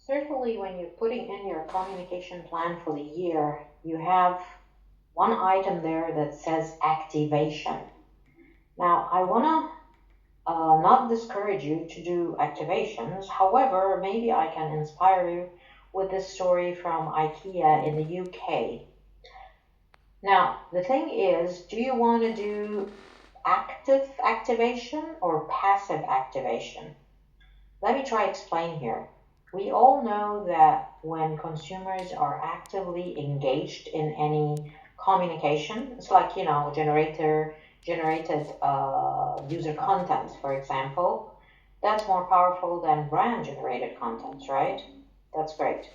Certainly, when you're putting in your communication plan for the year, you have one item there that says activation. Now, I want to not discourage you to do activations. However, maybe I can inspire you with this story from IKEA in the UK. Now, the thing is, do you want to do active activation or passive activation? Let me try explain here. We all know that when consumers are actively engaged in any communication, it's like, generated user content, for example, that's more powerful than brand generated content, right? That's great.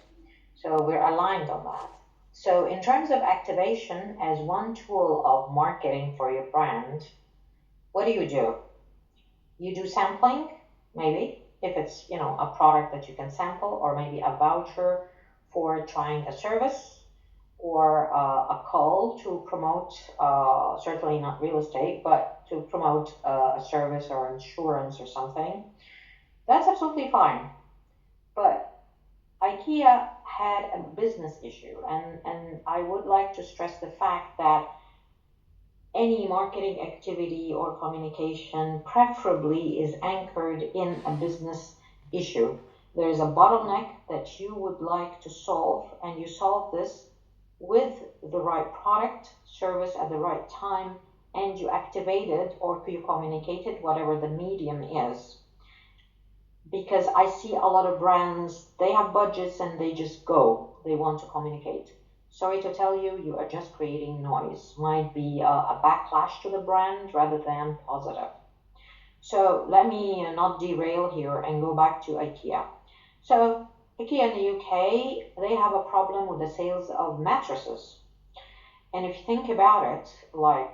So we're aligned on that. So in terms of activation as one tool of marketing for your brand, what do? You do sampling, maybe, if it's, a product that you can sample, or maybe a voucher for trying a service, or a call to promote, certainly not real estate, but to promote a service or insurance or something. That's absolutely fine. But IKEA had a business issue, and I would like to stress the fact that any marketing activity or communication preferably is anchored in a business issue. There is a bottleneck that you would like to solve, and you solve this with the right product, service at the right time, and you activate it or you communicate it, whatever the medium is. Because I see a lot of brands, they have budgets and they just go. They want to communicate. Sorry to tell you, you are just creating noise. Might be a backlash to the brand rather than positive. So let me not derail here and go back to IKEA. So IKEA in the UK, they have a problem with the sales of mattresses. And if you think about it, like,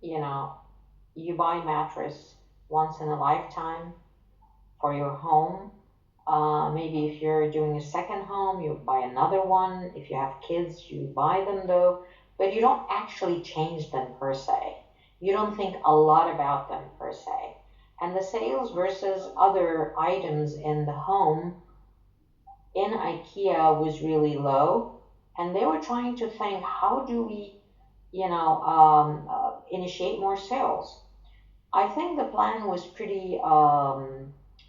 you buy a mattress once in a lifetime for your home. Maybe if you're doing a second home, you buy another one. If you have kids, you buy them though, but you don't actually change them per se. You don't think a lot about them per se. And the sales versus other items in the home in IKEA was really low. And they were trying to think, how do we, initiate more sales? I think the plan was pretty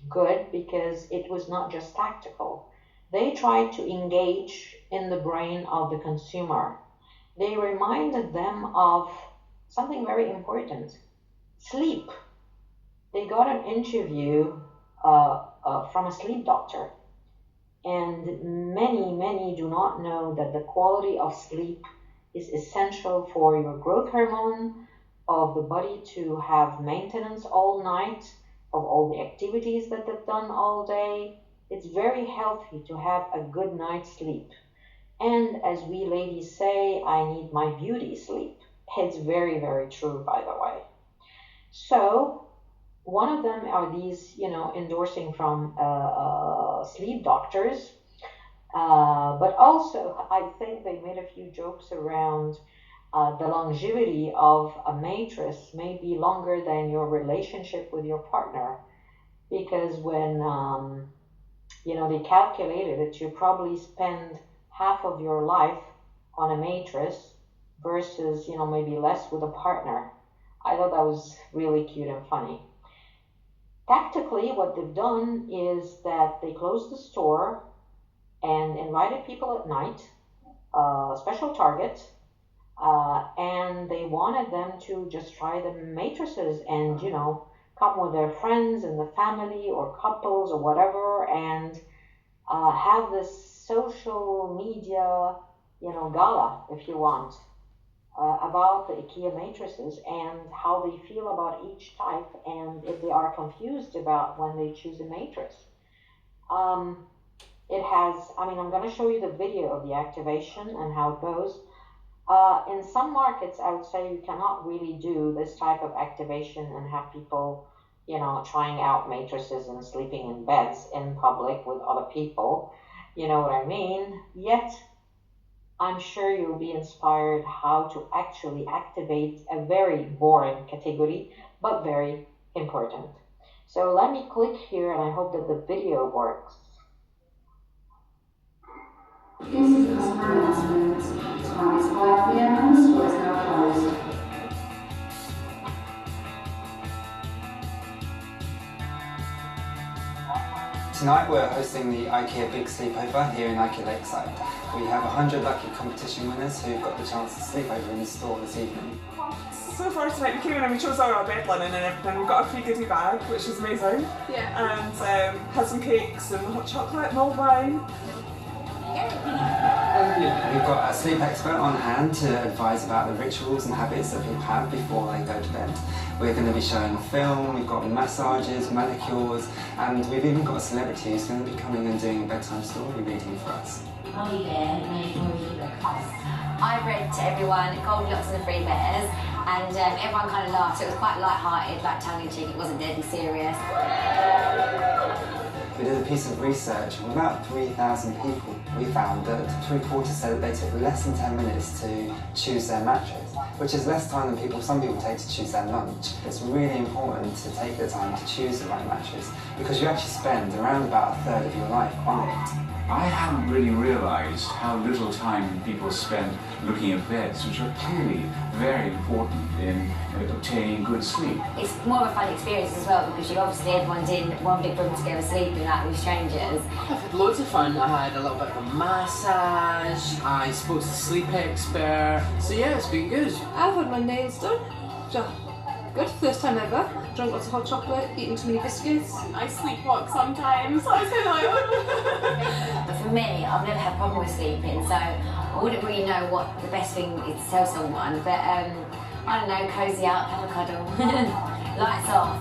good because it was not just tactical. They tried to engage in the brain of the consumer. They reminded them of something very important: sleep. They got an interview from a sleep doctor, and many do not know that the quality of sleep is essential for your growth hormone of the body to have maintenance all night of all the activities that they've done all day. It's very healthy to have a good night's sleep. And as we ladies say, I need my beauty sleep. It's very, very true, by the way. So one of them are these, endorsing from sleep doctors. But also, I think they made a few jokes around the longevity of a mattress may be longer than your relationship with your partner, because when they calculated that you probably spend half of your life on a mattress versus maybe less with a partner. I thought that was really cute and funny. Tactically, what they've done is that they closed the store and invited people at night, special target, and they wanted them to just try the mattresses and, come with their friends and the family or couples or whatever, and have this social media, gala, if you want, about the IKEA mattresses and how they feel about each type, and if they are confused about when they choose a mattress. I'm going to show you the video of the activation and how it goes. In some markets, I would say you cannot really do this type of activation and have people, trying out mattresses and sleeping in beds in public with other people. You know what I mean? Yet, I'm sure you'll be inspired how to actually activate a very boring category, but very important. So let me click here, and I hope that the video works. This is a customer announcement. Time is 5 p.m. and the store is now closed. Tonight we're hosting the IKEA Big Sleepover here in IKEA Lakeside. We have 100 lucky competition winners who got the chance to sleep over in the store this evening. So far tonight we came in and we chose our bed linen and everything. We got a free goodie bag, which is amazing. Yeah. And had some cakes and hot chocolate, mulled wine. We've got a sleep expert on hand to advise about the rituals and habits that people have before they go to bed. We're going to be showing a film, we've got massages, manicures, and we've even got a celebrity who's going to be coming and doing a bedtime story reading for us. Holly Bear made Rory breakfast. I read to everyone Goldilocks and the Three Bears, and everyone kind of laughed. So it was quite light-hearted, like tongue-in-cheek. It wasn't deadly serious. We did a piece of research with about 3,000 people. We found that 3/4 said that they took less than 10 minutes to choose their mattress, which is less time than some people take to choose their lunch. It's really important to take the time to choose the right mattress because you actually spend around about a third of your life on it. I hadn't really realised how little time people spend looking at beds, which are clearly very important in obtaining good sleep. It's more of a fun experience as well because everyone's in one big room together sleeping like with strangers. I've had loads of fun. I had a little bit of a massage, I spoke to the sleep expert, so yeah, it's been good. I've had my nails done. So, good, first time ever. Drunk lots of hot chocolate, eating too many biscuits. I sleepwalk sometimes, so I was kind of But for me, I've never had a problem with sleeping, so I wouldn't really know what the best thing is to tell someone, but I don't know, cozy up, have a cuddle, lights off.